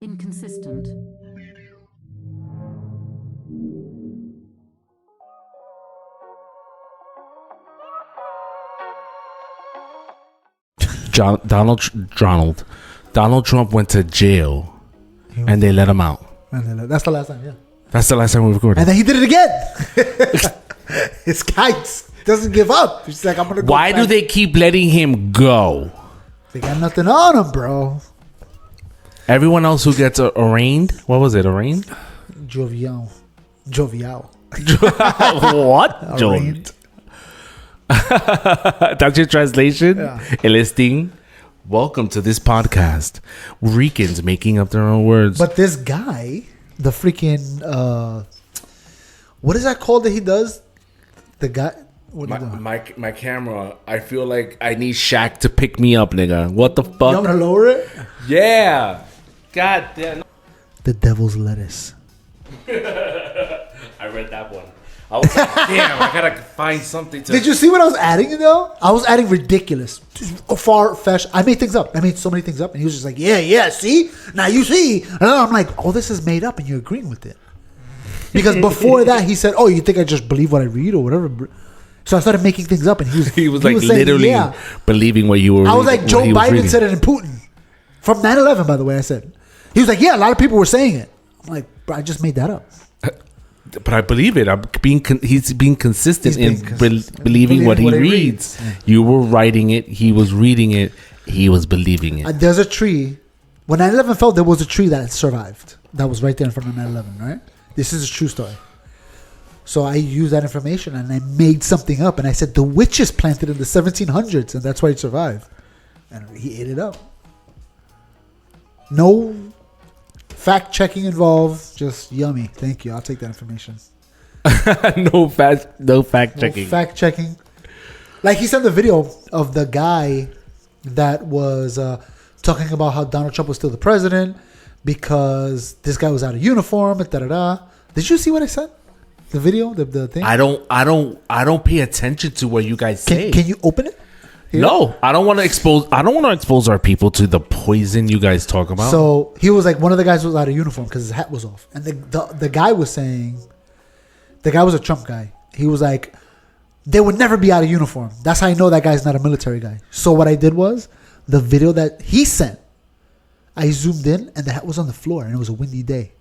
Inconsistent. Donald Trump went to jail and they let him out. That's the last time, yeah. That's the last time we recorded. And then he did it again. His kites doesn't give up. He's like, I'm gonna go. Why do they keep letting him go? They got nothing on him, bro. Everyone else who gets arraigned, what was it? Arraigned? Jovial. What? Arraigned. That's your translation? Yeah. El Esting. Welcome to this podcast. Ricans making up their own words. But this guy, the freaking what is that called that he does? The guy. What are you doing? My camera, I feel like I need Shaq to pick me up, nigga. What the You fuck? want me to lower it? Yeah. God damn. The devil's lettuce. I read that one. I was like, damn, I gotta find something to. Did you see what I was adding, though? I was adding ridiculous. Far-fetched. I made things up. I made so many things up. And he was just like, yeah, see? Now you see. And I'm like, oh, this is made up and you're agreeing with it. Because before that, he said, oh, you think I just believe what I read or whatever? So I started making things up and he was like saying, literally yeah. believing what you were I was reading, like, Joe Biden said it in Putin. From 9/11, by the way, I said. He was like, yeah, a lot of people were saying it. I'm like, bro, I just made that up. But I believe it. He's being consistent believing what he reads. Yeah. You were writing it. He was reading it. He was believing it. There's a tree. When 9/11 fell, there was a tree that survived. That was right there in front of 9/11, right? This is a true story. So I used that information and I made something up. And I said, the witches planted in the 1700s. And that's why it survived. And he ate it up. No fact checking involved. Just yummy. Thank you. I'll take that information. No fact checking. No fact checking. Like he sent the video of the guy that was talking about how Donald Trump was still the president because this guy was out of uniform. Did you see what I said? The video, the thing. I don't pay attention to what you guys say. Can you open it? Here? No, I don't want to expose our people to the poison you guys talk about. So he was like, one of the guys was out of uniform because his hat was off, and the guy was saying, the guy was a Trump guy. He was like, they would never be out of uniform. That's how I know that guy's not a military guy. So what I did was the video that he sent, I zoomed in, and the hat was on the floor, and it was a windy day.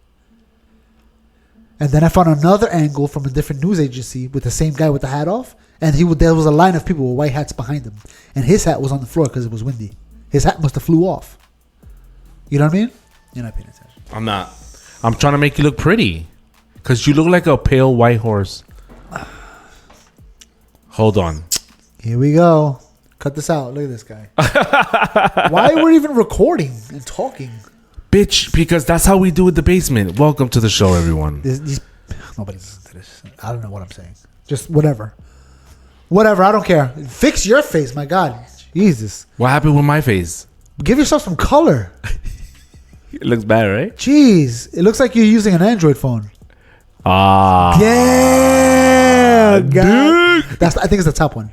And then I found another angle from a different news agency with the same guy with the hat off. And there was a line of people with white hats behind him. And his hat was on the floor because it was windy. His hat must have flew off. You know what I mean? You're not paying attention. I'm not. I'm trying to make you look pretty. Because you look like a pale white horse. Hold on. Here we go. Cut this out. Look at this guy. Why are we even recording and talking? Bitch, because that's how we do it in the basement. Welcome to the show, everyone. Nobody listens to this. I don't know what I'm saying. Just whatever. Whatever. I don't care. Fix your face, my God. Jesus. What happened with my face? Give yourself some color. It looks bad, right? Jeez. It looks like you're using an Android phone. Ah. Yeah. God. I think it's the top one.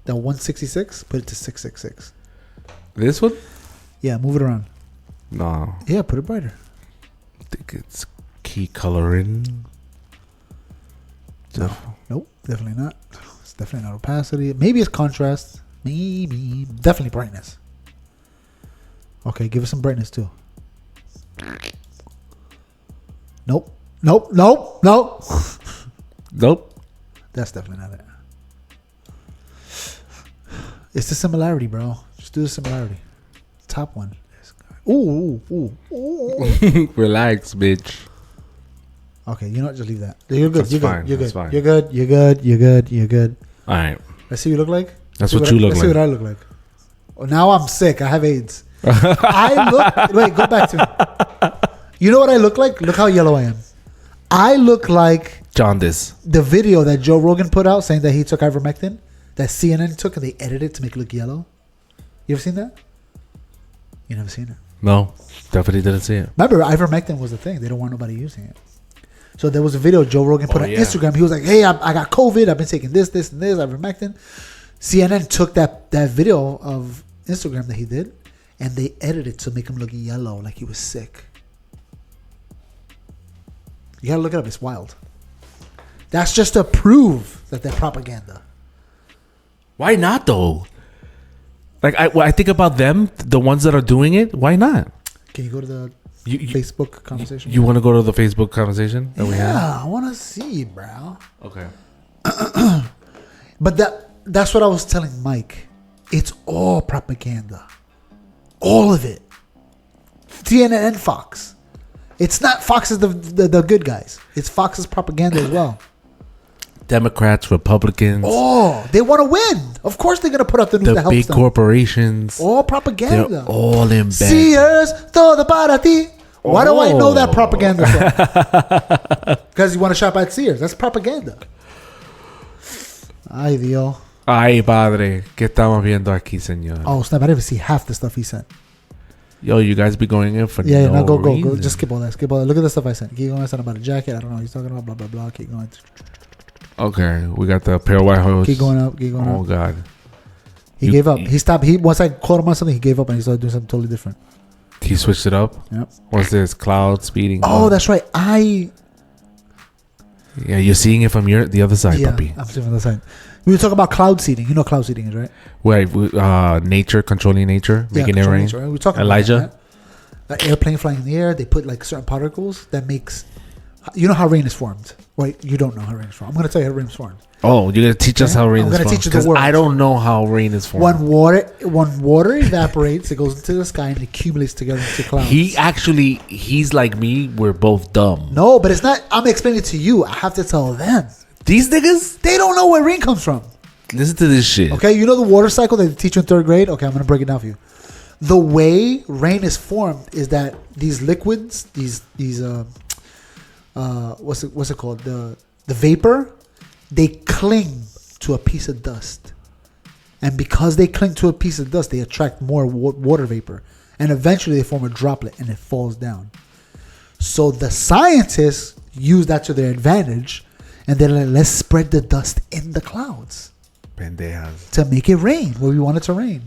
The 166. Put it to 666. This one? Yeah. Move it around. No. Yeah. Put it brighter. I think it's key coloring. No. Nope. Definitely not. It's definitely not opacity. Maybe it's contrast. Maybe. Definitely brightness. Okay. Give it some brightness too. Nope. That's definitely not it. It's the similarity, bro. Just do the similarity. Top one. Ooh. Relax, bitch. Okay, you know what? Just leave that. You're good. That's You're fine. good. You're That's good. fine. You're good. All right. Let's see what you look like. That's what you look Let's see like. what I look like. Oh, now I'm sick. I have AIDS. Wait, go back to me. You know what I look like? Look how yellow I am. I look like Jaundice. the video that Joe Rogan put out saying that he took ivermectin, that CNN took, and they edited it to make it look yellow. You ever seen that? You never seen it? No, definitely didn't see it. Remember, ivermectin was the thing. They don't want nobody using it. So there was a video Joe Rogan put on Instagram. He was like, hey, I got COVID. I've been taking this, and this, ivermectin. CNN took that video of Instagram that he did, and they edited it to make him look yellow, like he was sick. You gotta look it up. It's wild. That's just to prove that they're propaganda. Why not though? Like I think about them, the ones that are doing it. Why not? Can you go to the Facebook conversation? You want to go to the Facebook conversation that we have? Yeah, I want to see, bro. Okay. But that's what I was telling Mike. It's all propaganda. All of it. CNN and Fox. It's not Fox is the good guys. It's Fox's propaganda as well. Democrats, Republicans. Oh, they want to win. Of course they're going to put out the news that The helps big them. corporations. All propaganda. They're all in bed. Sears, todo para ti. Why do I know that propaganda song? Because you want to shop at Sears. That's propaganda. Ay, Dios. Ay, padre. ¿Qué estamos viendo aquí, señor? Oh, snap. I didn't even see half the stuff he sent. Yo, you guys be going in for Yeah, no go. reason. Just skip all that. Look at the stuff I sent. Keep going. I sent about a jacket. I don't know. He's talking about blah, blah, blah. Keep going. Okay, we got the pale white hose. Keep going up. Oh, God. He gave up. He stopped. Once I called him on something, he gave up and he started doing something totally different. He switched it up? Yep. What's this? Cloud speeding? Oh, that's right. Yeah, you're seeing it from the other side, puppy. I'm seeing from the side. We were talking about cloud seeding. You know what cloud seeding is, right? Wait, nature, controlling nature, making it rain. Nature, right? We're talking Elijah? about that, right? An airplane flying in the air, they put like certain particles that makes... You know how rain is formed. Wait, you don't know how rain is formed. I'm going to tell you how rain is formed. Oh, you're going to teach us how rain is formed? I'm going to teach you the word. I don't know how rain is formed. When water evaporates, it goes into the sky and accumulates together into clouds. He's like me. We're both dumb. No, but it's not. I'm explaining it to you. I have to tell them. These niggas? They don't know where rain comes from. Listen to this shit. Okay, you know the water cycle that they teach you in 3rd grade? Okay, I'm going to break it down for you. The way rain is formed is that these liquids, what's it called? The vapor, they cling to a piece of dust. And because they cling to a piece of dust, they attract more water vapor. And eventually they form a droplet and it falls down. So the scientists use that to their advantage. And they're like, let's spread the dust in the clouds. Pendejas. To make it rain where we want it to rain.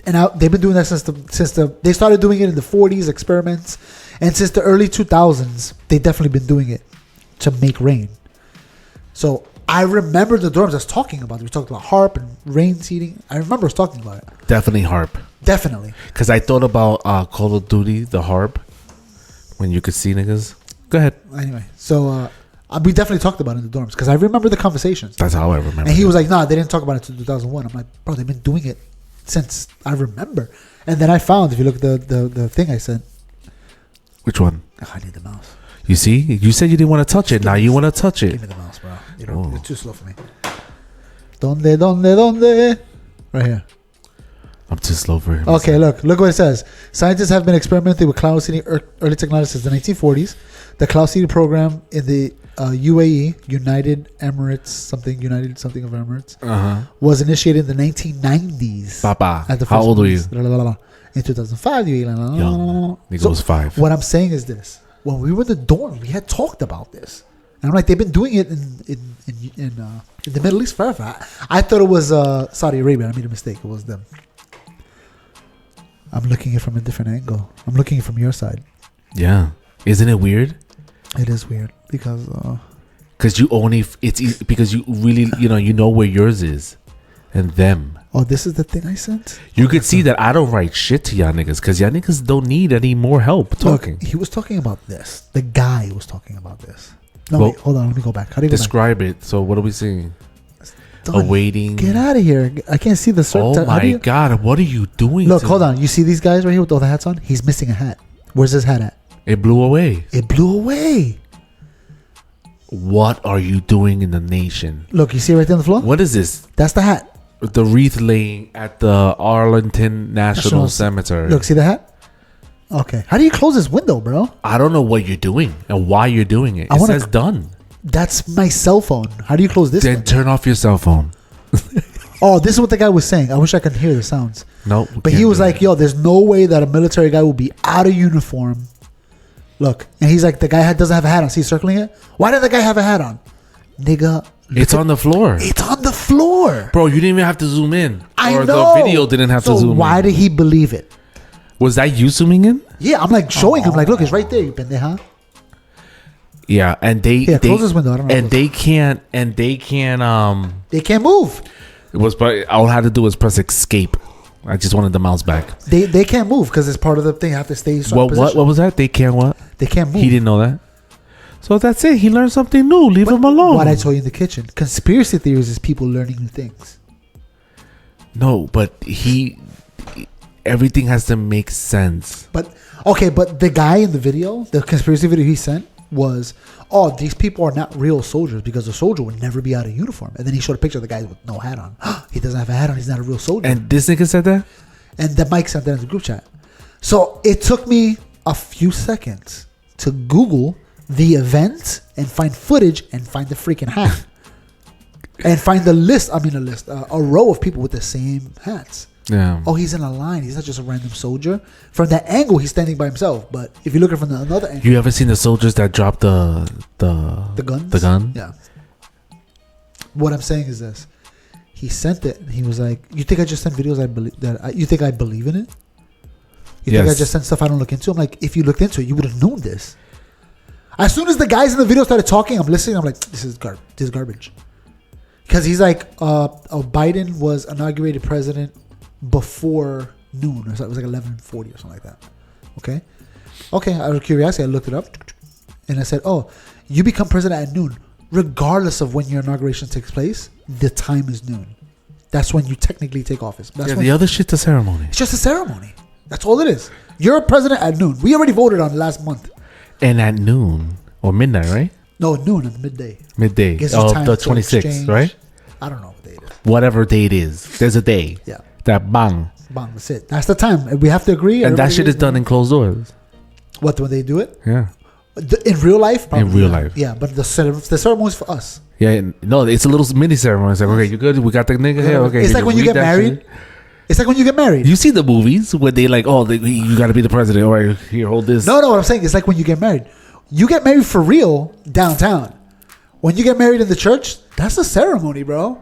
And they've been doing that they started doing it in the 40s, experiments. And since the early 2000s, they've definitely been doing it to make rain. So I remember the dorms us talking about it. We talked about HARP and rain seeding. I remember us talking about it. Definitely HARP. Definitely. Because I thought about Call of Duty, the HARP, when you could see niggas. Go ahead. Anyway, so we definitely talked about it in the dorms because I remember the conversations. That's how I remember. And he was like, nah, they didn't talk about it until 2001. I'm like, bro, they've been doing it since I remember. And then I found, if you look at the thing I sent. Which one? Oh, I need the mouse. You see? You said you didn't want to touch it. Now you want to touch it. Give me the mouse, bro. You're too slow for me. Donde? Right here. I'm too slow for him. Okay, look what it says. Scientists have been experimenting with cloud seeding early technology since the 1940s. The cloud seeding program in the UAE, United something of Emirates, was initiated in the 1990s. Papa, how old were you? In 2005, Young. He goes 5. What I'm saying is this. When we were in the dorm, we had talked about this. And I'm like, they've been doing it in the Middle East forever. I thought it was Saudi Arabia. I made a mistake. It was them. I'm looking at it from a different angle. I'm looking at it from your side. Yeah. Isn't it weird? It is weird because you only because you really you know where yours is and them. Oh, this is the thing I sent. You could see that I don't write shit to y'all niggas because y'all niggas don't need any more help talking. Look, he was talking about this. The guy was talking about this. No, wait, hold on. Let me go back. How do you describe it? So what are we seeing? Awaiting. Get out of here! I can't see the. Oh my god! What are you doing? Look, hold on. You see these guys right here with all the hats on? He's missing a hat. Where's his hat at? It blew away. What are you doing in the nation? Look, you see it right there on the floor? What is this? That's the hat. The wreath laying at the Arlington National Cemetery. Look, see the hat? Okay. How do you close this window, bro? I don't know what you're doing and why you're doing it. It says done. That's my cell phone. How do you close this? Then turn off your cell phone. Oh, this is what the guy was saying. I wish I could hear the sounds. Nope. But he was like, yo, there's no way that a military guy will be out of uniform. Look. And he's like, the guy doesn't have a hat on. See, he's circling it? Why did the guy have a hat on? Nigga. It's on the floor. It's on the floor. Bro, you didn't even have to zoom in. I know. The video didn't have to zoom in. So why did he believe it? Was that you zooming in? Yeah, I'm like showing him like, look, it's right there, you pendeja. Yeah, and Close this window. I don't know. and they can't They can't move. it was, but all I had to do was press escape. I just wanted the mouse back. They can't move because it's part of the thing. You have to stay. What was that? They can't what? They can't move. He didn't know that. So that's it. He learned something new. Leave him alone. What I told you in the kitchen. Conspiracy theories is people learning new things. No, but everything has to make sense. But the guy in the video, the conspiracy video he sent was, these people are not real soldiers because a soldier would never be out of uniform. And then he showed a picture of the guy with no hat on. He doesn't have a hat on. He's not a real soldier. And this nigga said that? And the Mike sent that in the group chat. So it took me a few seconds to Google the event and find footage and find the freaking hat. And find a row of people with the same hats. Yeah. Oh, he's in a line. He's not just a random soldier. From that angle, he's standing by himself. But if you look at it from another angle, You ever seen the soldiers that dropped the guns? The gun? Yeah. What I'm saying is this: he sent it, and he was like, "You think I just sent videos? You think I believe in it? You think I just sent stuff I don't look into?" I'm like, if you looked into it, you would have known this. As soon as the guys in the video started talking, I'm listening. I'm like, this is garbage. Because he's like, Biden was inaugurated president before noon, or so it was like 11:40 or something like that. Okay. Out of curiosity, I looked it up, and I said, you become president at noon, regardless of when your inauguration takes place. The time is noon. That's when you technically take office. The other shit's a ceremony. It's just a ceremony. That's all it is. You're a president at noon. We already voted on it last month. And at noon or midnight, right? No, noon and midday. Midday. The 26th, right? I don't know what day it is. Whatever day it is. There's a day. Yeah. That bang. Bang, that's it. That's the time. We have to agree. And that shit is done in closed doors. What, when they do it? Yeah. In real life? Probably in real life. Yeah, but the ceremony is for us. Yeah, no, it's a little mini ceremony. It's like, okay, you good? We got the nigga here. Okay. It's like when you get married. Shit? It's like when you get married. You see the movies where they like, you got to be the president. All right, here, hold this. No, what I'm saying is like when you get married. You get married for real downtown. When you get married in the church, that's a ceremony, bro.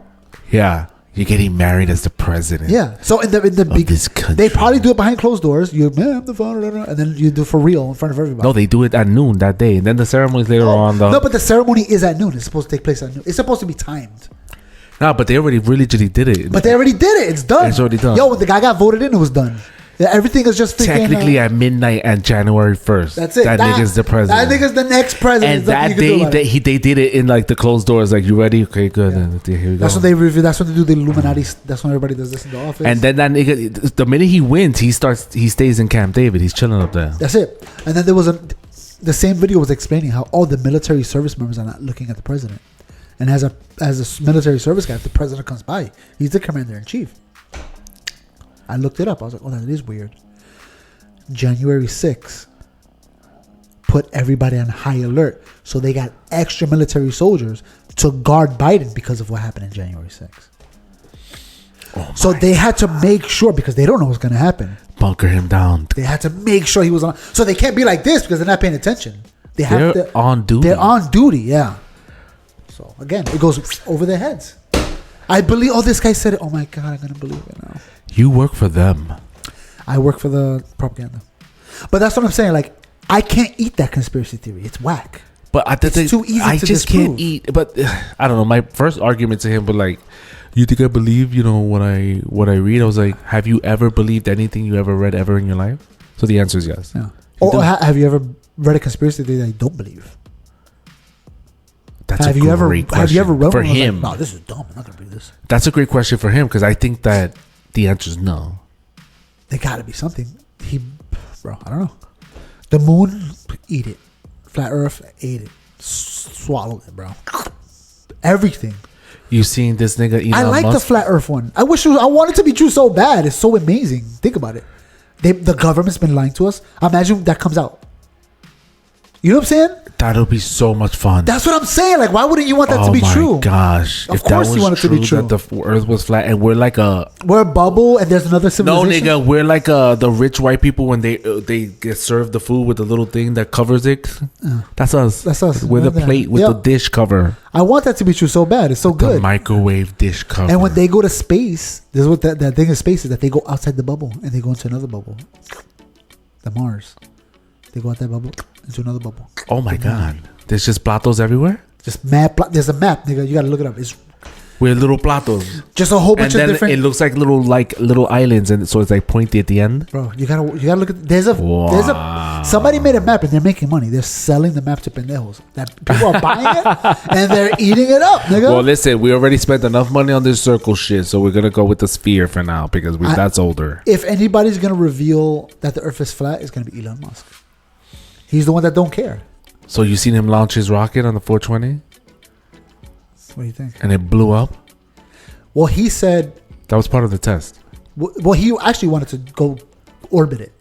Yeah, you're getting married as the president. Yeah. So in the this country, they probably do it behind closed doors. I'm the founder, and then you do it for real in front of everybody. No, they do it at noon that day, and then the ceremony's later on. No, but the ceremony is at noon. It's supposed to take place at noon. It's supposed to be timed. No, but they already religiously did it. But they already did it. It's done. It's already done. Yo, when the guy got voted in, it was done. Yeah, everything is just technically at midnight and January 1st. That's it. That nigga's the president. That nigga's the next president. And that day they did it in like the closed doors. Like, you ready? Okay, good. Yeah. Here we go. That's when they review. That's when they do the Illuminati. That's when everybody does this in the office. And then that nigga, the minute he wins, he stays in Camp David. He's chilling up there. That's it. And then there was the same video was explaining how all the military service members are not looking at the president. And as a military service guy, if the president comes by, he's the commander in chief. I looked it up. I was like, that is weird. January 6th put everybody on high alert. So they got extra military soldiers to guard Biden because of what happened in January 6th. So they had to make sure, because they don't know what's going to happen. Bunker him down. They had to make sure he was on. So they can't be like this because they're not paying attention. They're on duty. They're on duty, yeah. So again, it goes over their heads. I believe, this guy said it. Oh my God, I'm going to believe it now. You work for them. I work for the propaganda. But that's what I'm saying. Like, I can't eat that conspiracy theory. It's whack. But it's too easy I to just disprove. can't eat. But I don't know. My first argument to him, but like, you think I believe, what I read? I was like, have you ever believed anything you ever read ever in your life? So the answer is yes. Yeah. Have you ever read a conspiracy theory that you don't believe? That's a great question. Have you ever read for him? Like, no, this is dumb. I'm not gonna believe this. That's a great question for him, because I think that the answer is no. There got to be something. Bro, I don't know. The moon, eat it. Flat Earth, ate it. Swallowed it, bro. Everything. You seen this nigga Elon I like Musk? the flat Earth one. I want it to be true so bad. It's so amazing. Think about it. The government's been lying to us. Imagine that comes out. You know what I'm saying? That'll be so much fun. That's what I'm saying. Like, why wouldn't you want that to be true? Oh my gosh! Of course you want it to be true. That the Earth was flat, and we're a bubble, and there's another civilization. No, nigga, we're like the rich white people when they get served the food with the little thing that covers it. That's us. That's us. With the plate with the dish cover. I want that to be true so bad. It's so good. The microwave dish cover. And when they go to space, this is what that thing of space is, that they go outside the bubble and they go into another bubble. the Mars. They go out that bubble into another bubble. Oh my God. There's just platos everywhere? Just map. There's a map, nigga. You gotta look it up. It's with little platos. just a whole bunch and of then different. it looks like little islands, and so it's like pointy at the end. Bro, you gotta look at. There's a somebody made a map and they're making money. They're selling the map to pendejos. That people are buying it and they're eating it up, nigga. Well, listen, we already spent enough money on this circle shit, so we're gonna go with the sphere for now because that's older. If anybody's gonna reveal that the Earth is flat, it's gonna be Elon Musk. He's the one that don't care. So you seen him launch his rocket on the 420? What do you think? And it blew up? Well, he said... That was part of the test. Well, he actually wanted to go orbit it.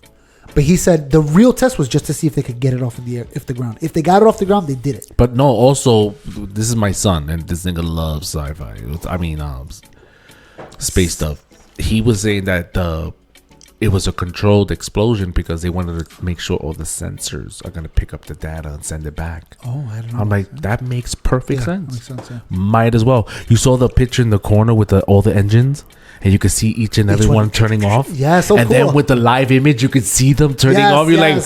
But he said the real test was just to see if they could get it off of the air, the ground. If they got it off the ground, they did it. But no, also, this is my son, and this nigga loves sci-fi. Space stuff. He was saying that it was a controlled explosion because they wanted to make sure all the sensors are going to pick up the data and send it back. Oh, I don't know. I'm like, that makes perfect sense. Makes sense, yeah. Might as well. You saw the picture in the corner with all the engines, and you could see each and every one turning off. Yeah, so and cool. then with the live image, you could see them turning off. You're like,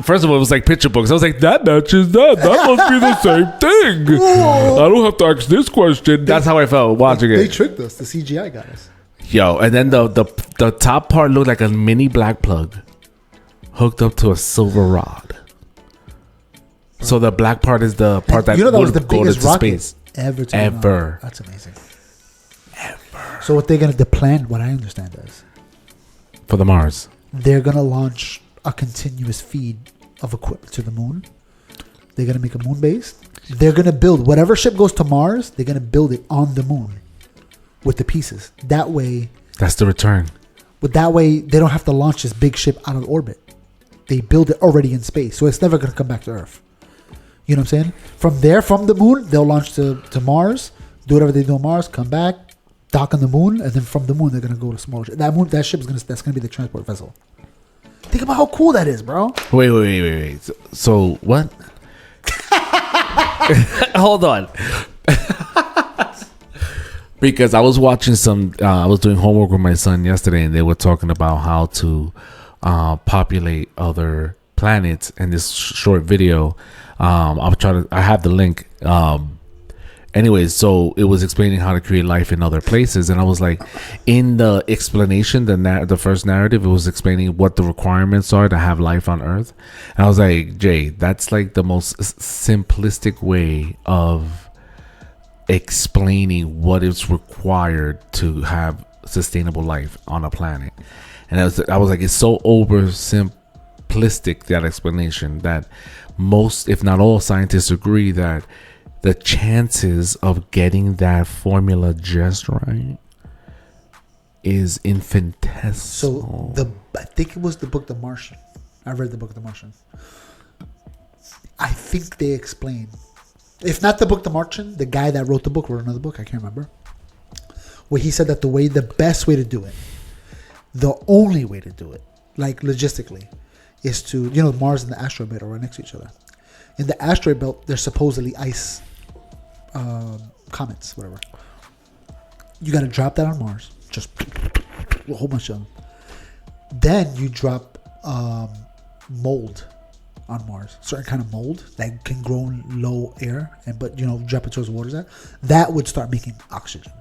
first of all, it was like picture books. I was like, that matches that. That must be the same thing. I don't have to ask this question. That's how I felt watching it. They tricked us. The CGI got us. Yo, and then the top part looked like a mini black plug hooked up to a silver rod. So the black part is the part that that was the go biggest to rocket space ever. That's amazing. So what they're gonna plan? What I understand is for the Mars. They're gonna launch a continuous feed of equipment to the moon. They're gonna make a moon base. They're gonna build whatever ship goes to Mars. They're gonna build it on the moon with the pieces. That way, that's the return. But that way, they don't have to launch this big ship out of orbit. They build it already in space, so it's never gonna come back to Earth. You know what I'm saying? From there, from the moon, they'll launch to Mars, do whatever they do on Mars, come back, dock on the moon, and then from the moon they're gonna go to smaller ship. That ship is that's gonna be the transport vessel. Think about how cool that is, bro. Wait. So what? Hold on. Because I was watching I was doing homework with my son yesterday, and they were talking about how to populate other planets in this short video. I have the link. Anyways, so it was explaining how to create life in other places, and I was like, in the explanation, the first narrative, it was explaining what the requirements are to have life on Earth, and I was like, Jay, that's like the most simplistic way of explaining what is required to have sustainable life on a planet. And I was like, it's so oversimplistic, that explanation, that most, if not all, scientists agree that the chances of getting that formula just right is infinitesimal. So I think it was the book The Martian. I read the book The Martian. I think they explain, if not the book The Martian, the guy that wrote the book wrote another book, I can't remember, where he said that the best way to do it, the only way to do it, like logistically, is to, Mars and the asteroid belt are right next to each other. In the asteroid belt, there's supposedly ice comets, whatever. You got to drop that on Mars, just a whole bunch of them. Then you drop mold on Mars, certain kind of mold that can grow in low air, but drop it towards the water. That would start making oxygen,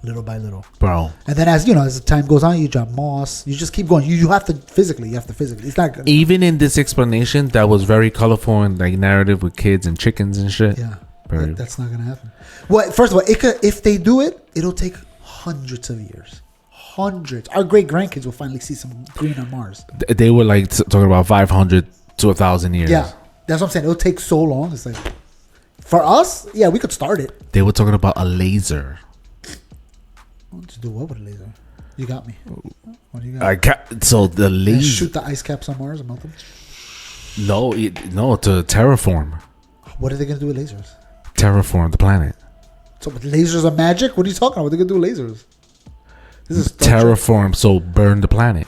little by little, bro. And then as the time goes on, you drop moss. You just keep going. You have to physically. It's not good. Even in this explanation that was very colorful and like narrative with kids and chickens and shit. Yeah, that's not gonna happen. Well, first of all, if they do it, it'll take hundreds of years. Hundreds. Our great grandkids will finally see some green on Mars. They were like talking about 500 to 1,000 years. Yeah, that's what I'm saying. It'll take so long. It's like, for us, yeah, we could start it. They were talking about a laser. To do what with a laser? You got me. What do you got? So the laser. And shoot the ice caps on Mars and melt them? No, to terraform. What are they going to do with lasers? Terraform the planet. So with lasers are magic? What are you talking about? What are they going to do with lasers? This is terraform, so burn the planet.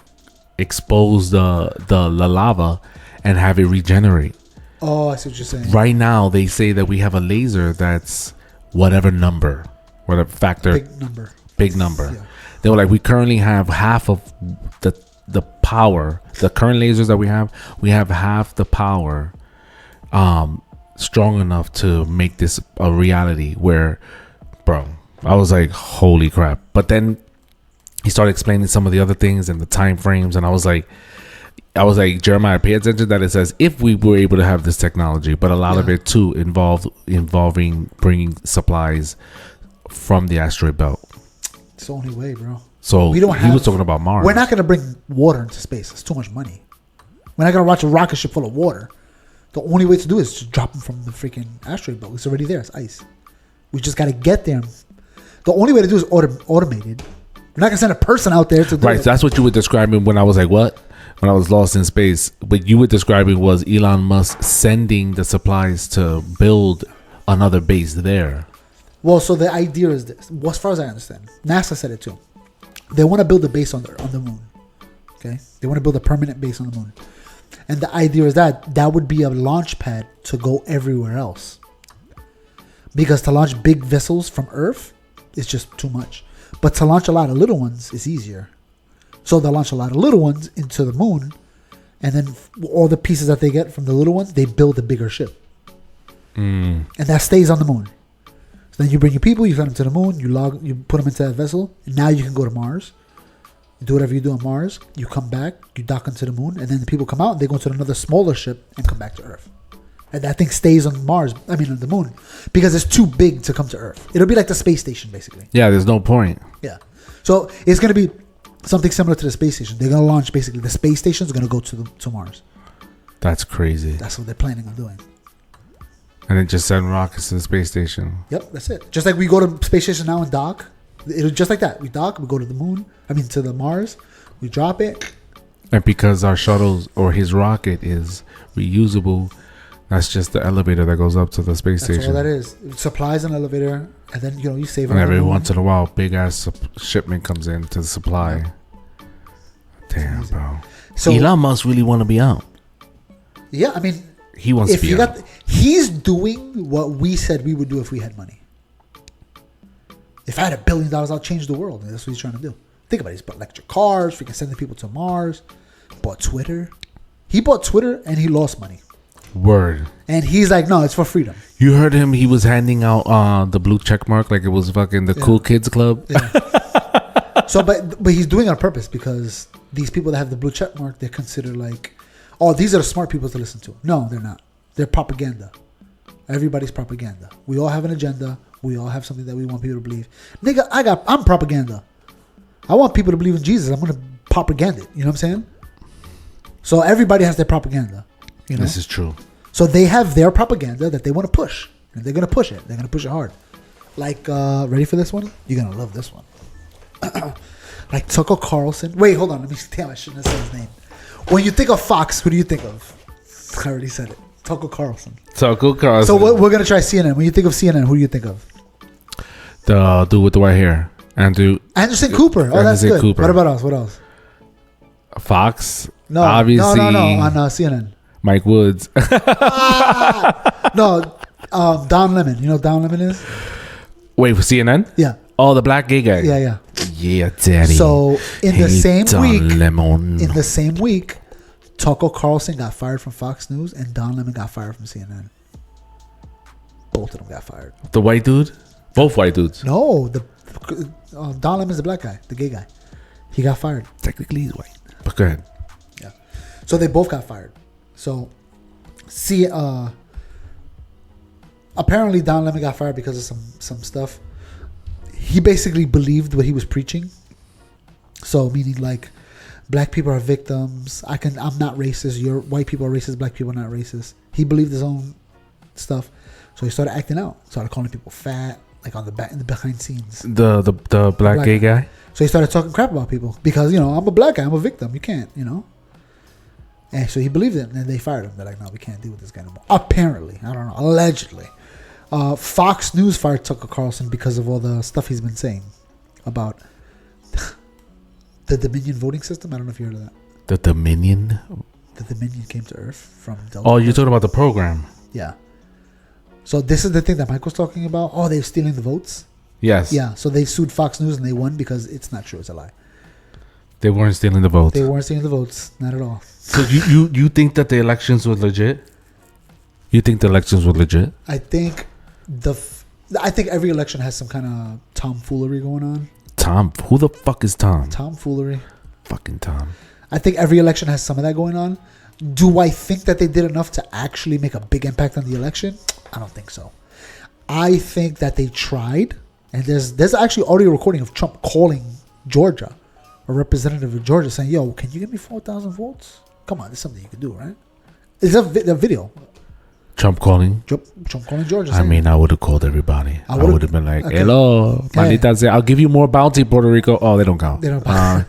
Expose the lava and have it regenerate. Oh, I see what you're saying. Right now, they say that we have a laser that's whatever factor. Big number. Yeah. Yeah. They were like, we currently have half of the power. The current lasers that we have half the power strong enough to make this a reality. Where, bro, I was like, holy crap. But then he started explaining some of the other things and the time frames, and I was like, Jeremiah, pay attention that it says if we were able to have this technology, but a lot of it too involving bringing supplies from the asteroid belt. It's the only way, bro. So he was talking about Mars. We're not going to bring water into space. It's too much money. We're not going to launch a rocket ship full of water. The only way to do it is to drop them from the freaking asteroid belt. It's already there. It's ice. We just got to get there. The only way to do it is automated. We're not going to send a person out there to do it. Right. So that's what you were describing when I was like, what? When I was lost in space. What you were describing was Elon Musk sending the supplies to build another base there. Well, so the idea is this. Well, as far as I understand, NASA said it too. They want to build a base on the moon. Okay? They want to build a permanent base on the moon. And the idea is that would be a launch pad to go everywhere else. Because to launch big vessels from Earth is just too much. But to launch a lot of little ones is easier. So they'll launch a lot of little ones into the moon, and then all the pieces that they get from the little ones, they build a bigger ship. And that stays on the moon. So then you bring your people, you send them to the moon, you put them into that vessel, and now you can go to Mars. You do whatever you do on Mars, you come back, you dock onto the moon, and then the people come out and they go into another smaller ship and come back to Earth. And that thing stays on on the moon, because it's too big to come to Earth. It'll be like the space station, basically. Yeah, there's no point. Yeah. So it's going to be something similar to the space station. They're going to launch, basically, the space station is going to go to Mars. That's crazy. That's what they're planning on doing. And then just send rockets to the space station. Yep, that's it. Just like we go to space station now and dock. It'll just like that. We dock, we go to the moon. To the Mars. We drop it. And because our shuttles or his rocket is reusable, that's just the elevator that goes up to the space station. That's all that is. It supplies an elevator, and then you save it. And every once in a while, big ass shipment comes in to the supply. Yeah. Damn, bro. So Elon Musk really want to be out. Yeah, he wants to be out. He's doing what we said we would do if we had money. If I had $1 billion, I'll change the world. And that's what he's trying to do. Think about it. He's bought electric cars. We can send the people to Mars. Bought Twitter. He bought Twitter and he lost money. Word. And he's like, no, it's for freedom. You heard him? He was handing out the blue check mark like it was fucking the cool kids club. Yeah. So, but he's doing it on purpose, because these people that have the blue check mark, they're considered like, oh, these are the smart people to listen to. No, they're not. They're propaganda. Everybody's propaganda. We all have an agenda. We all have something that we want people to believe. Nigga, I'm propaganda. I want people to believe in Jesus. I'm going to propaganda it. You know what I'm saying? So everybody has their propaganda. This is true. So they have their propaganda that they want to push. And they're going to push it. They're going to push it hard. Like, ready for this one? You're going to love this one. Like Tucker Carlson. Wait, hold on. Let me damn, I shouldn't have said his name. When you think of Fox, who do you think of? I already said it. Tucker Carlson. Tucker Carlson. So we're going to try CNN. When you think of CNN, who do you think of? The dude with the white hair. Anderson Cooper. Oh, that's good. Cooper. What about us? What else? Fox. No, obviously. No. On CNN. Mike Woods. No, Don Lemon. You know what Don Lemon is? Wait, for CNN? Yeah. Oh, the black gay guy. Yeah. Yeah, daddy. So in the same Don week, Lemon. Tucker Carlson got fired from Fox News and Don Lemon got fired from CNN. Both of them got fired. The white dude? Both white dudes? No, Don Lemon's the black guy, the gay guy. He got fired. Technically, he's white. But go ahead. Yeah. So they both got fired. So, apparently Don Lemon got fired because of some stuff. He basically believed what he was preaching. So, meaning like, black people are victims. I'm not racist. White people are racist. Black people are not racist. He believed his own stuff. So he started acting out. Started calling people fat, like in the behind scenes. The black gay guy. So he started talking crap about people because I'm a black guy. I'm a victim. You can't, And so he believed it, and then they fired him. They're like, no, we can't deal with this guy anymore. Apparently, I don't know. Allegedly, Fox News fired Tucker Carlson because of all the stuff he's been saying about the Dominion voting system. I don't know if you heard of that. The Dominion. The Dominion came to Earth from Delta. Oh, you're talking about the program. Yeah. So this is the thing that Mike was talking about. Oh, they're stealing the votes. Yes. Yeah. So they sued Fox News and they won because it's not true. It's a lie. They weren't stealing the votes. They weren't stealing the votes. Not at all. So you think that the elections were legit? You think the elections were legit? I think I think every election has some kind of tomfoolery going on. Tom? Who the fuck is Tom? Tomfoolery. Fucking Tom. I think every election has some of that going on. Do I think that they did enough to actually make a big impact on the election? I don't think so. I think that they tried, and there's actually audio recording of Trump calling Georgia, a representative of Georgia, saying, "Yo, can you give me 4,000 votes? Come on, there's something you can do, right?" It's a video. Trump calling? Trump calling Georgia. I mean, I would have called everybody. I would have been like, okay. "Hello, Manita, say, I'll give you more bounty, Puerto Rico." Oh, they don't count. They don't count.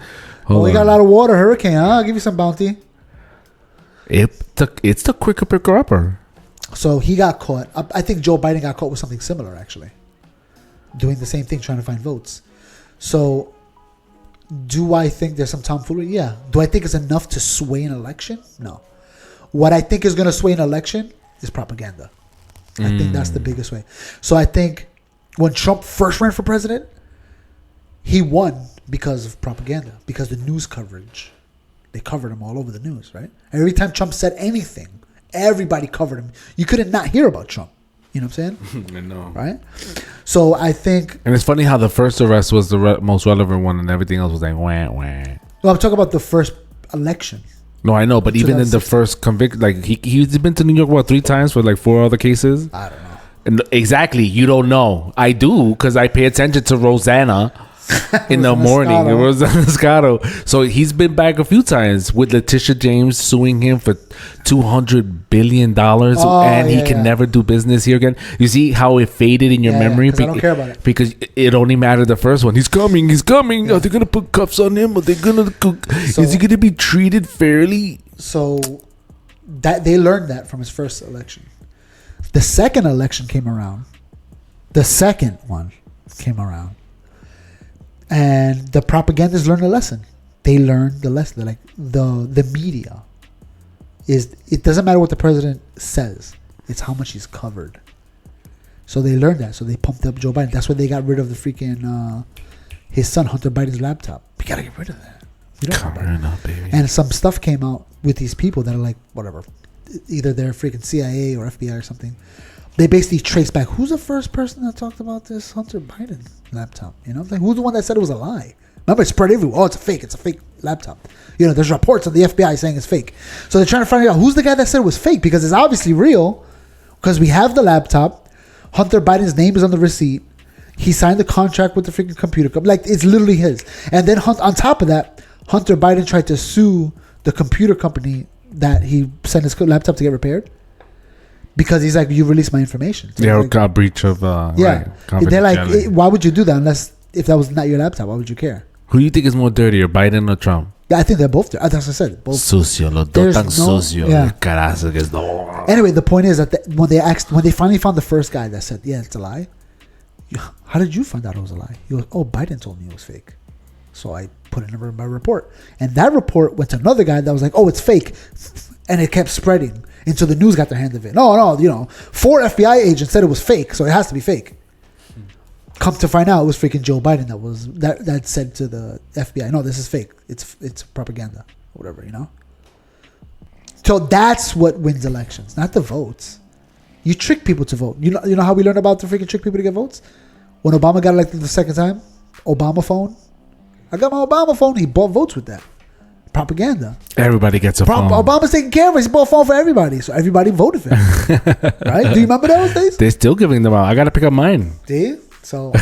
We got a lot of water, hurricane, huh? I'll give you some bounty. It's the quicker picker upper. So he got caught. I think Joe Biden got caught with something similar, actually. Doing the same thing, trying to find votes. So, do I think there's some tomfoolery? Yeah. Do I think it's enough to sway an election? No. What I think is going to sway an election is propaganda. I think that's the biggest way. So I think when Trump first ran for president, he won because of propaganda, because the news coverage. They covered him all over the news, right? Every time Trump said anything, everybody covered him. You couldn't not hear about Trump. You know what I'm saying? I know. Right? So I think... And it's funny how the first arrest was the most relevant one and everything else was like, wah, wah. Well, I'm talking about the first election. No, I know, but even in the first convict, like he's been to New York, 3 times for like 4 other cases? I don't know. And exactly, you don't know. I do, because I pay attention to Rosanna in the morning. It was Moscato. So he's been back a few times with Letitia James suing him for $200 billion, and he can never do business here again. You see how it faded in your memory? I don't care about it. Because it only mattered the first one. He's coming. Are they going to put cuffs on him? Are they going to... is he going to be treated fairly? So that they learned that from his first election. The second election came around. The second one came around. And the propagandists learned a lesson. They learned the lesson. They're like, the media is... It doesn't matter what the president says. It's how much he's covered. So they learned that. So they pumped up Joe Biden. That's why they got rid of the freaking... his son, Hunter Biden's laptop. We got to get rid of that. Covering up, baby. And some stuff came out with these people that are like, whatever. Either they're freaking CIA or FBI or something. They basically trace back, who's the first person that talked about this Hunter Biden laptop? You know, like, who's the one that said it was a lie? Remember, it spread everywhere. Oh, it's a fake laptop. You know, there's reports of the FBI saying it's fake. So they're trying to find out who's the guy that said it was fake, because it's obviously real, because we have the laptop. Hunter Biden's name is on the receipt. He signed the contract with the freaking computer company. Like, it's literally his. And then on top of that, Hunter Biden tried to sue the computer company that he sent his laptop to get repaired, because he's like, you released my information. So yeah, like, got breach of right, they're like, why would you do that if that was not your laptop? Why would you care? Who do you think is more dirtier, Biden or Trump? Yeah, I think they're both. That's what I said. Both. Sucio, los dos tan sucio. Carazo que es no. Anyway, the point is that when they finally found the first guy that said, yeah, it's a lie. How did you find out it was a lie? He goes, oh, Biden told me it was fake. So I put it in my report. And that report went to another guy that was like, oh, it's fake. And it kept spreading until the news got their hand of it. No, 4 FBI agents said it was fake, so it has to be fake. Come to find out, it was freaking Joe Biden that said to the FBI, no, this is fake. It's propaganda, whatever, So that's what wins elections, not the votes. You trick people to vote. You know how we learned about to freaking trick people to get votes? When Obama got elected the second time, Obama phone. I got my Obama phone. He bought votes with that. Propaganda. Everybody gets a phone. Obama's taking care of it. He bought a phone for everybody. So everybody voted for him. Right? Do you remember those days? They're still giving them out. I got to pick up mine. Do you? So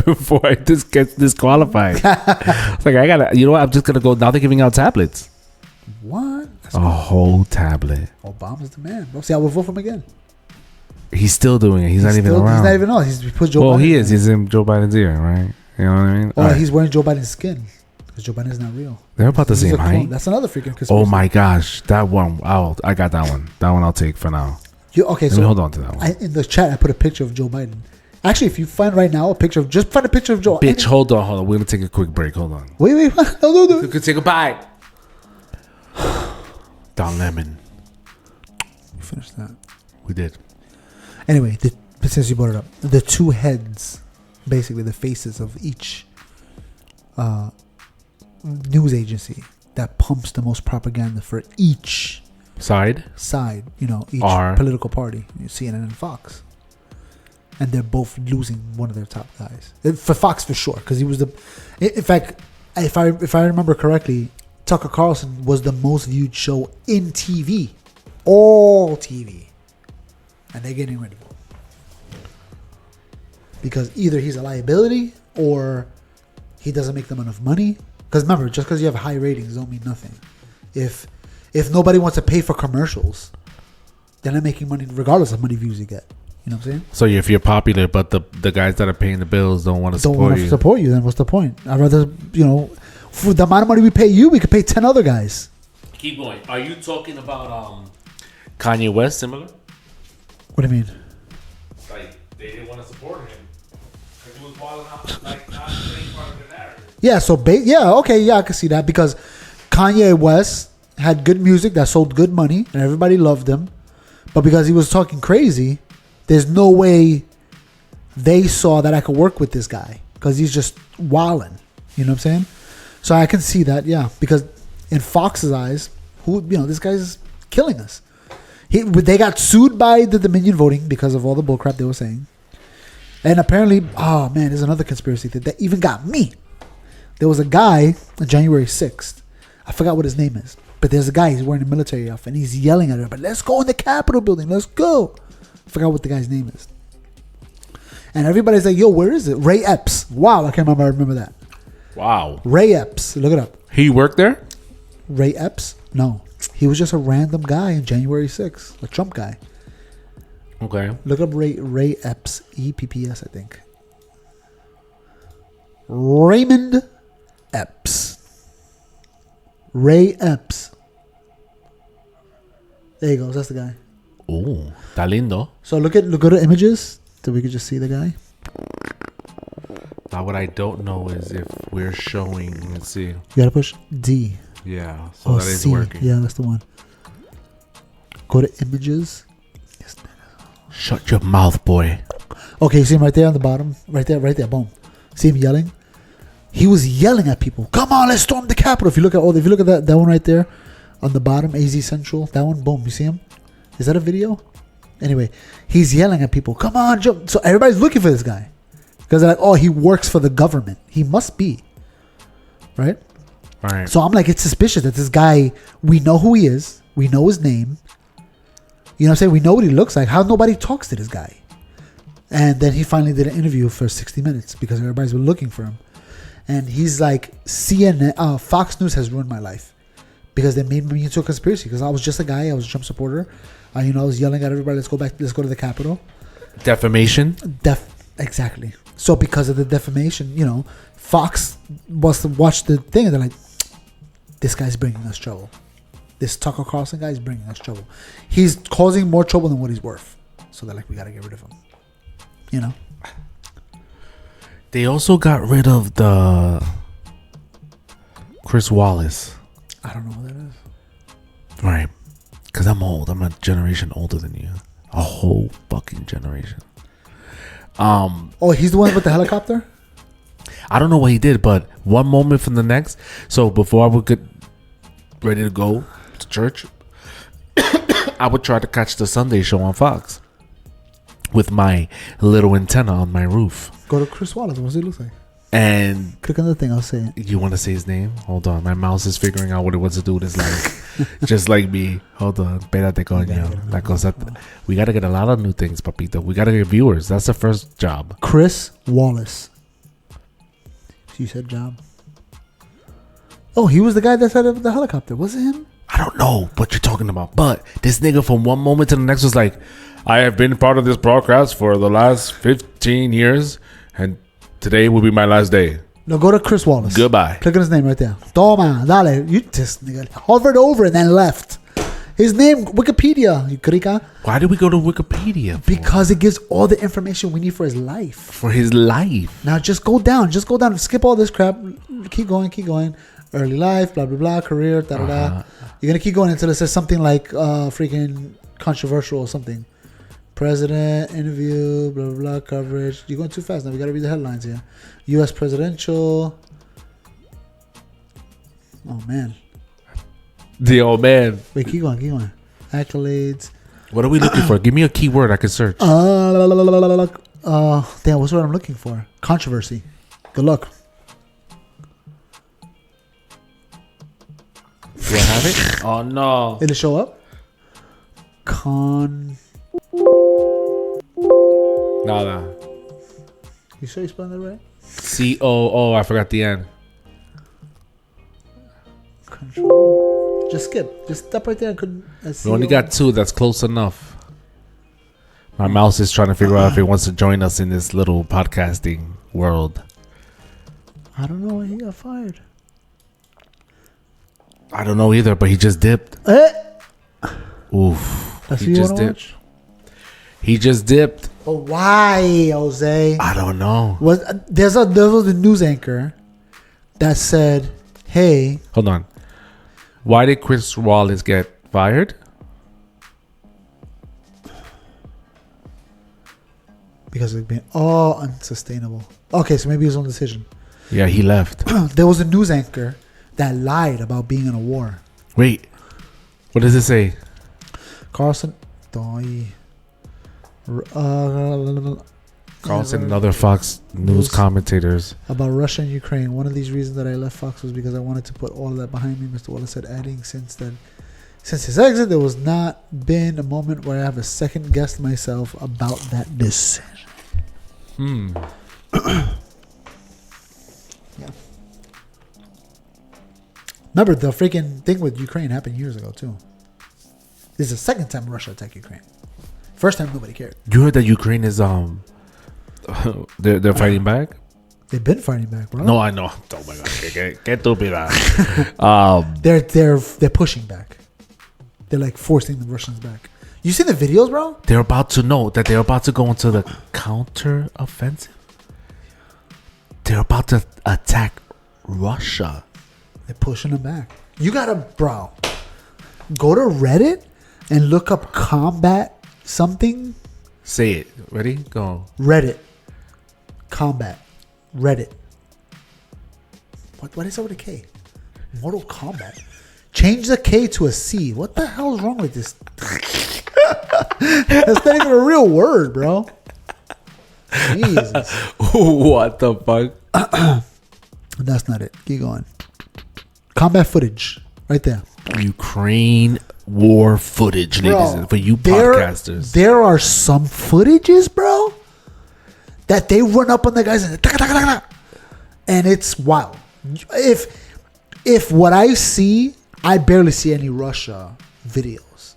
before I just get disqualified. It's like, I got to, what? I'm just going to go. Now they're giving out tablets. What? A whole tablet. Obama's the man. Bro. See, I will vote for him again. He's still doing it. He's not even around. He's not even on. He put Joe Biden. Well, he is. He's in Joe Biden's ear, right? You know what I mean? Or he's wearing Joe Biden's skin. Because Joe Biden is not real. They're about the same height. That's another freaking conspiracy. Oh my gosh. That one. I got that one. That one I'll take for now. Okay, so hold on to that one. In the chat, I put a picture of Joe Biden. Actually, if you find right now just find a picture of Joe. Bitch, hold on. We're going to take a quick break. Hold on. Wait. We could say goodbye. Don Lemon. We finished that. We did. Anyway, since you brought it up, the 2 heads, basically the faces of each news agency that pumps the most propaganda for each Side. each Are. political party. CNN and Fox. And they're both losing one of their top guys. For Fox, for sure. Because he was the... In fact, if I remember correctly, Tucker Carlson was the most viewed show in TV. All TV. And they're getting rid of him. Because either he's a liability or he doesn't make them enough money. Because remember, just because you have high ratings don't mean nothing. If nobody wants to pay for commercials, they're not making money regardless of how many views you get. You know what I'm saying? So if you're popular, but the guys that are paying the bills don't want to support you, then what's the point? I'd rather, for the amount of money we pay you, we could pay 10 other guys. Keep going. Are you talking about Kanye West similar? What do you mean? Like, they didn't want to support him because he was balling out, like, not saying part of the narrative. Yeah, so, I can see that because Kanye West had good music that sold good money and everybody loved him. But because he was talking crazy, there's no way they saw that I could work with this guy because he's just wilding. You know what I'm saying? So I can see that, yeah, because in Fox's eyes, this guy's killing us. They got sued by the Dominion voting because of all the bullcrap they were saying. And apparently, oh man, there's another conspiracy that even got me. There was a guy on January 6th. I forgot what his name is. But there's a guy, he's wearing a military outfit, and he's yelling at everybody, let's go in the Capitol building, let's go. I forgot what the guy's name is. And everybody's like, yo, where is it? Ray Epps. Wow, I remember that. Wow. Ray Epps. Look it up. He worked there? Ray Epps? No. He was just a random guy on January 6th. A Trump guy. Okay. Look up Ray Epps. EPPS, I think. Raymond Epps. Ray Epps. There you go. That's the guy. Oh, está lindo. So look at the images so we could just see the guy. Now what I don't know is if we're showing. Let's see. You gotta push D. Yeah, so that is C. working. Yeah, that's the one. Go to images. Shut your mouth, boy. Okay, you see him right there on the bottom, right there. Boom. See him yelling. He was yelling at people. Come on, let's storm the Capitol. If you look at that one right there on the bottom, AZ Central. That one, boom. You see him? Is that a video? Anyway, he's yelling at people. Come on, jump. So everybody's looking for this guy because they're like, oh, he works for the government. He must be, right? All right. So I'm like, it's suspicious that this guy. We know who he is. We know his name. You know what I'm saying? We know what he looks like. How nobody talks to this guy? And then he finally did an interview for 60 minutes because everybody's been looking for him. And he's like, CNN, Fox News has ruined my life because they made me into a conspiracy. Because I was just a guy. I was a Trump supporter. I was yelling at everybody. Let's go to the Capitol. Defamation. Exactly. So because of the defamation, Fox was to watch the thing and they're like, this guy's bringing us trouble. This Tucker Carlson guy is bringing us trouble. He's causing more trouble than what he's worth. So they're like, we got to get rid of him. They also got rid of the Chris Wallace. I don't know who that is. Right. Because I'm old. I'm a generation older than you. A whole fucking generation. Oh, he's the one with the helicopter? I don't know what he did, but one moment from the next. So before I would get ready to go to church, I would try to catch the Sunday show on Fox with my little antenna on my roof. Go to Chris Wallace. What does he look like? And click on the thing. I'll say it. You want to say his name? Hold on. My mouse is figuring out what it wants to do with his life. Just like me. Hold on. Espérate, coño. La cosa. We got to get a lot of new things, papito. We got to get viewers. That's the first job. Chris Wallace. You said job. Oh, he was the guy that said the helicopter. Was it him? I don't know what you're talking about. But this nigga from one moment to the next was like, I have been part of this broadcast for the last 15 years. And today will be my last day. No, go to Chris Wallace. Goodbye. Click on his name right there. Toma, dale. You just nigga hovered over and then left. His name, Wikipedia. You crica. Why did we go to Wikipedia? Because it gives all the information we need for his life. For his life. Now just go down. Skip all this crap. Keep going. Early life, blah, blah, blah. Career, da, da, da. You're going to keep going until it says something like freaking controversial or something. President, interview, blah, blah, blah, coverage. You're going too fast now. We got to read the headlines here. U.S. presidential. Oh man. The old man. Wait, keep going. Accolades. What are we looking for? Give me a keyword I can search. Damn, what's what I'm looking for? Controversy. Good luck. Do I have it? Oh no. Did it show up? Nada. You sure you spelled that right? COO. I forgot the N. Control. Just skip. Just stop right there. I couldn't. We only got 2. That's close enough. My mouse is trying to figure out if it wants to join us in this little podcasting world. I don't know why he got fired. I don't know either, but he just dipped. Oof. That's He just dipped. watch? He just dipped. But why, Jose? I don't know. There was a news anchor that said, "Hey, Hold on. Why did Chris Wallace get fired? because it's been all unsustainable." Okay, so maybe it was his own decision. Yeah, he left. There was a news anchor that lied about being in a war. Wait. What does it say? Carlson, Carlson and other Fox News commentators. About Russia and Ukraine. One of these reasons that I left Fox was because I wanted to put all of that behind me, Mr. Wallace said, adding, since his exit, there was not been a moment where I have a second guessed myself about that decision. Yeah. Remember, the freaking thing with Ukraine happened years ago, too. This is the second time Russia attacked Ukraine. First time, nobody cared. You heard that Ukraine is they're fighting back? They've been fighting back, bro. No, I know. Oh my god, que estúpida. They're pushing back. They're like forcing the Russians back. You seen the videos, bro? They're about to know that they're about to go into the counter offensive. They're about to attack Russia. They're pushing them back. You gotta, bro, go to Reddit and look up combat something. Say it. Ready? Go. Reddit. Combat. Reddit. What is over the K? Mortal Kombat. Change the K to a C. What the hell is wrong with this? That's not even a real word, bro. Jesus. What the fuck? That's not it. Keep going. Combat footage. Right there. Ukraine war footage, ladies, and for you podcasters. There are some footages, bro, that they run up on the guys and it's wild. If what I see, I barely see any Russia videos.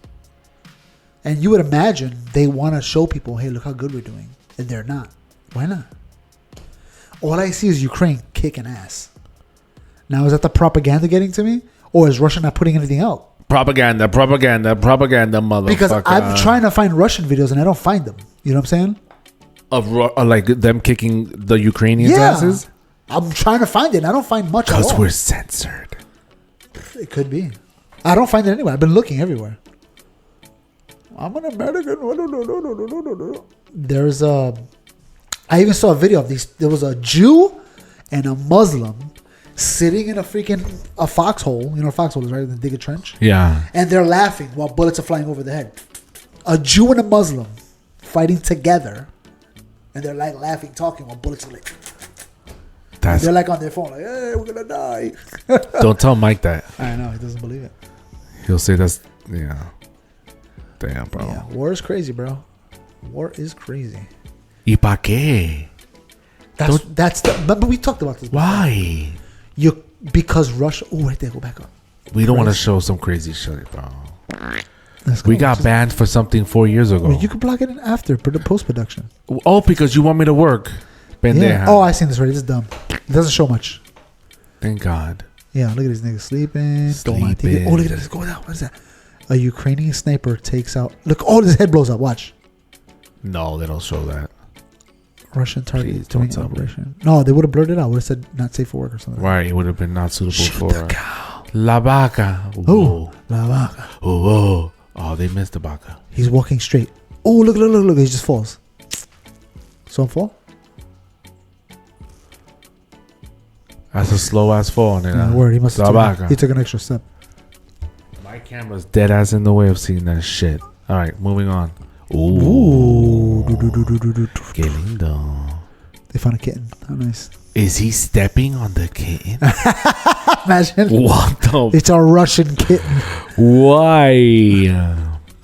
And you would imagine they want to show people, hey, look how good we're doing. And they're not. Why not? All I see is Ukraine kicking ass. Now, is that the propaganda getting to me? Or is Russia not putting anything out? Propaganda, motherfucker. Because I'm trying to find Russian videos and I don't find them. You know what I'm saying? Of like them kicking the Ukrainians' asses? I'm trying to find it and I don't find much at all. Because we're censored. It could be. I don't find it anywhere. I've been looking everywhere. I'm an American. There's a... I even saw a video of these. There was a Jew and a Muslim sitting in a foxhole. You know what a foxhole is, right? They dig a trench. Yeah. And they're laughing while bullets are flying over their head. A Jew and a Muslim fighting together. And they're like laughing, talking while bullets are like... They're like on their phone, like, hey, we're gonna die. Don't tell Mike that. I know, he doesn't believe it. He'll say that's... Yeah. Damn, bro. Yeah, war is crazy, bro. War is crazy. ¿Y pa' qué? But we talked about this before. Why? Because Russia... Oh, right there, go back up. We don't want to show some crazy shit, bro. We got banned for something 4 years ago. Well, you can block it in after post-production. Oh, because you want me to work. Pendeja. Yeah. Oh, I seen this already. This is dumb. It doesn't show much. Thank God. Yeah, look at these niggas sleeping. Oh, look at this. Go down. What is that? A Ukrainian sniper takes out... Look, his head blows up. Watch. No, they don't show that. Russian target. Please don't tell operation. No, they would have blurred it out. Would have said not safe for work or something. Right, it would have been not suitable Shoot for... the cow. La vaca. Oh, la vaca. Oh, they missed the vaca. He's walking straight. Oh, look. He just falls. Saw him fall? That's a slow ass fall. Yeah, word. He must have he took an extra step. My camera's dead ass in the way of seeing that shit. All right, moving on. Ooh. Que lindo. They found a kitten. How nice. Is he stepping on the kitten? Imagine. What the? It's a Russian kitten. Why?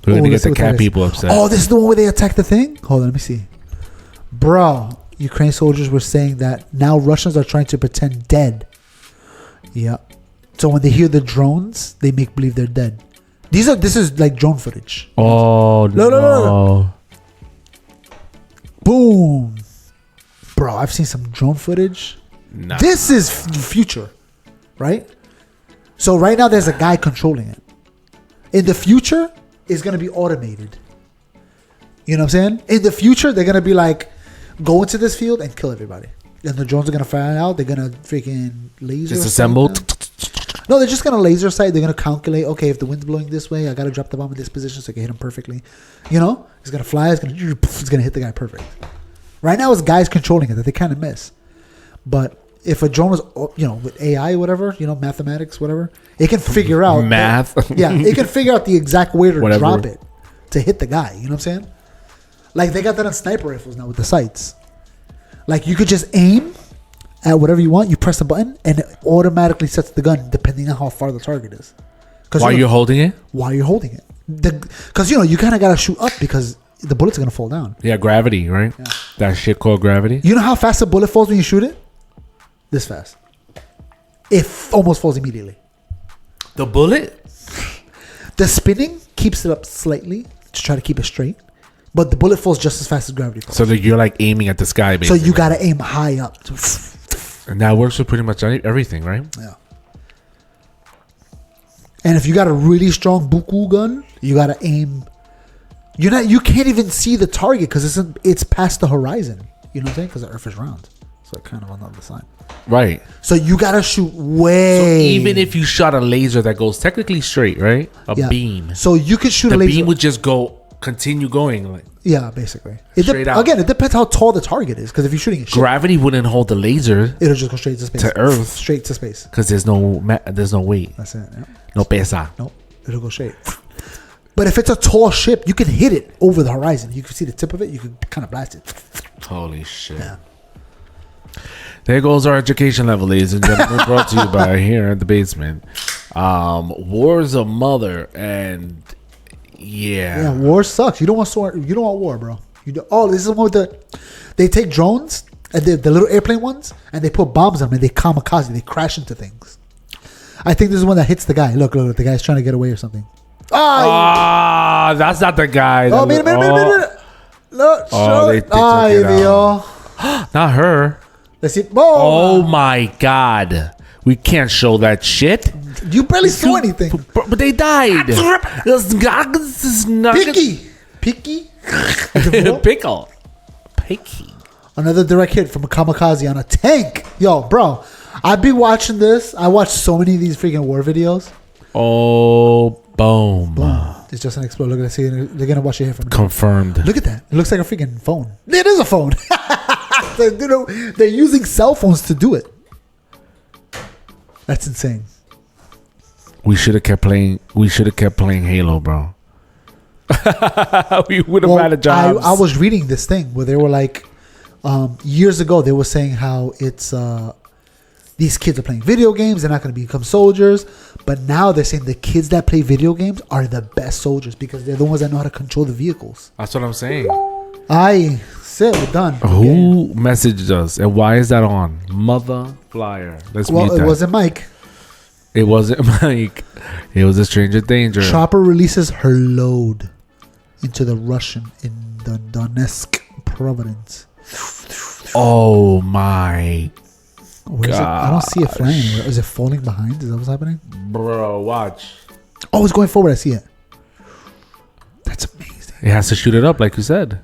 We're going to get the cat people upset. Oh, this is the one where they attacked the thing? Hold on, let me see. Bro, Ukraine soldiers were saying that now Russians are trying to pretend dead. Yeah. So when they hear the drones, they make believe they're dead. This is like drone footage. Oh, no. Boom. Bro, I've seen some drone footage. Nah. This is future, right? So right now there's a guy controlling it. In the future, it's going to be automated. You know what I'm saying? In the future, they're going to be like, go into this field and kill everybody. And the drones are going to fire out. They're going to freaking laser. Disassemble? No, they're just going to laser sight. They're going to calculate, okay, if the wind's blowing this way, I got to drop the bomb in this position so I can hit him perfectly. You know? It's going to fly. It's going to hit the guy perfect. Right now, it's guys controlling it that they kind of miss. But if a drone was, with AI or whatever, mathematics, whatever, it can figure out. Math? It can figure out the exact way to drop it to hit the guy. You know what I'm saying? Like, they got that on sniper rifles now with the sights. Like, you could just aim at whatever you want. You press the button, and it automatically sets the gun depending on how far the target is. While you're holding it? While you're holding it. Because, you kind of got to shoot up because the bullets are going to fall down. Yeah, gravity, right? Yeah. That shit called gravity. You know how fast a bullet falls when you shoot it? This fast. It almost falls immediately. The bullet? The spinning keeps it up slightly to try to keep it straight. But the bullet falls just as fast as gravity falls. So that you're like aiming at the sky, basically. So you got to aim high up. And that works with pretty much everything, right? Yeah. And if you got a really strong buku gun, you got to aim. You can't even see the target because it's past the horizon. You know what I'm saying? Because the Earth is round. So kind of on the other side. Right. So you got to shoot way. So even if you shot a laser that goes technically straight, right? A beam. So you could shoot a laser. The beam would just continue going. Like, yeah, basically. Straight out. Again, it depends how tall the target is. Because if you're shooting it, gravity wouldn't hold the laser. It'll just go straight to space. To Earth. Straight to space. Because there's no weight. That's it. Yeah. No pesa. Nope. It'll go straight. But if it's a tall ship, you can hit it over the horizon. You can see the tip of it. You can kind of blast it. Holy shit. Yeah. There goes our education level, ladies and gentlemen. Brought to you by here at the basement. War's a mother, and yeah, war sucks. You don't want war, bro. This is one with they take drones and the little airplane ones, and they put bombs on them, and they kamikaze. They crash into things. I think this is one that hits the guy. Look, the guy's trying to get away or something. That's not the guy. Oh, minute. Look, they took it out. Not her. Let's see. Oh my God. We can't show that shit. You barely saw anything. But they died. Picky. Pickle. Picky. Another direct hit from a kamikaze on a tank. Yo, bro. I've been watching this. I watched so many of these freaking war videos. Oh, boom. It's just an explosion. Look at that. They're going to watch it here from confirmed. Look at that. It looks like a freaking phone. It is a phone. They're using cell phones to do it. That's insane. We should have kept playing Halo, bro. We would have had a job. I was reading this thing where they were like, years ago, they were saying how it's these kids are playing video games. They're not going to become soldiers. But now they're saying the kids that play video games are the best soldiers because they're the ones that know how to control the vehicles. That's what I'm saying. We're done. Who messaged us and why is that on? Mother Flyer. Let's mute that. It wasn't Mike. It wasn't Mike. It was a stranger danger. Chopper releases her load into the Russian in the Donetsk province. Oh my God. I don't see it flying anywhere. Is it falling behind? Is that what's happening? Bro, watch. Oh, it's going forward. I see it. That's amazing. It has to shoot it up like you said.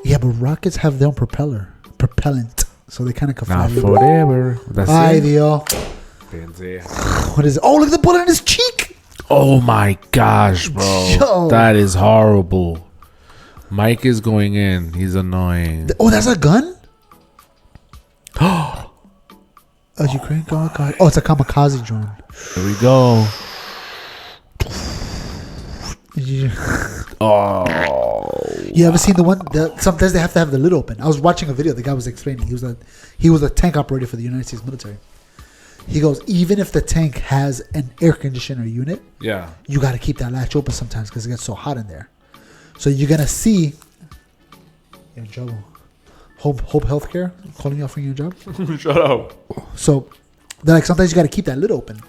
Yeah, but rockets have their own propellant. So they kind of can fly. Not forever. That's it. What is it? Oh, look at the bullet in his cheek. Oh my gosh, bro. Yo. That is horrible. Mike is going in. He's annoying. Oh, that's a gun? A Ukraine kamikaze. Oh, it's a kamikaze drone. Here we go. You ever seen the one? Sometimes they have to have the lid open. I was watching a video. The guy was explaining. He was a tank operator for the United States military. He goes, even if the tank has an air conditioner unit, Yeah. you got to keep that latch open sometimes because it gets so hot in there. So you're gonna see. You're in trouble. Hope Healthcare calling you out for your job. Shut up. So they're like, sometimes you got to keep that lid open.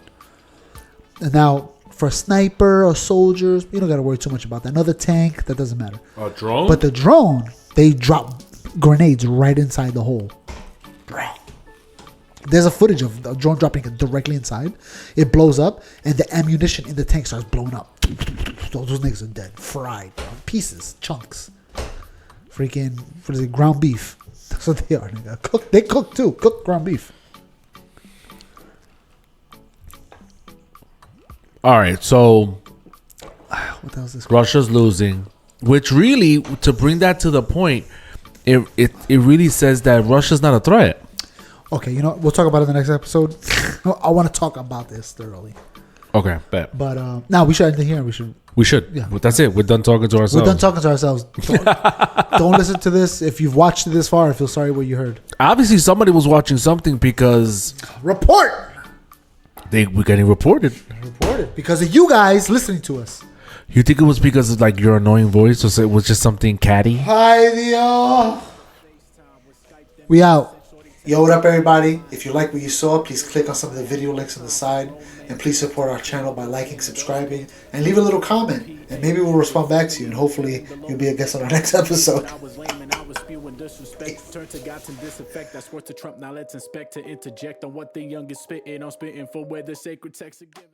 And now for a sniper or soldiers, you don't got to worry too much about that. Another tank, that doesn't matter. A drone? But the drone, they drop grenades right inside the hole. There's a footage of a drone dropping it directly inside. It blows up, and the ammunition in the tank starts blowing up. Those niggas are dead, fried, bro. Pieces, chunks. Freaking, what is it? Ground beef. That's what they are, nigga. They cook too. Cooked ground beef. All right, so What the hell is this? Russia's losing, which really, to bring that to the point, it really says that Russia's not a threat. Okay, you know, we'll talk about it in the next episode. I want to talk about this thoroughly. Okay, bet. But now we should end it here. We should. Yeah. But that's it. We're done talking to ourselves. We're done talking to ourselves. Don't listen to this. If you've watched it this far, I feel sorry what you heard. Obviously, somebody was watching something because Report! we're getting reported. Reported. Because of you guys listening to us. You think it was because of like your annoying voice, or it was just something catty? Hi, Dio. We out. Yo, what up, everybody? If you like what you saw, please click on some of the video links on the side. And please support our channel by liking, subscribing, and leave a little comment. And maybe we'll respond back to you. And hopefully, you'll be a guest on our next episode. Turn to God to disinfect. That's worth to Trump. Now let's inspect to interject on what the young is spitting. I'm spitting for where the sacred texts are given.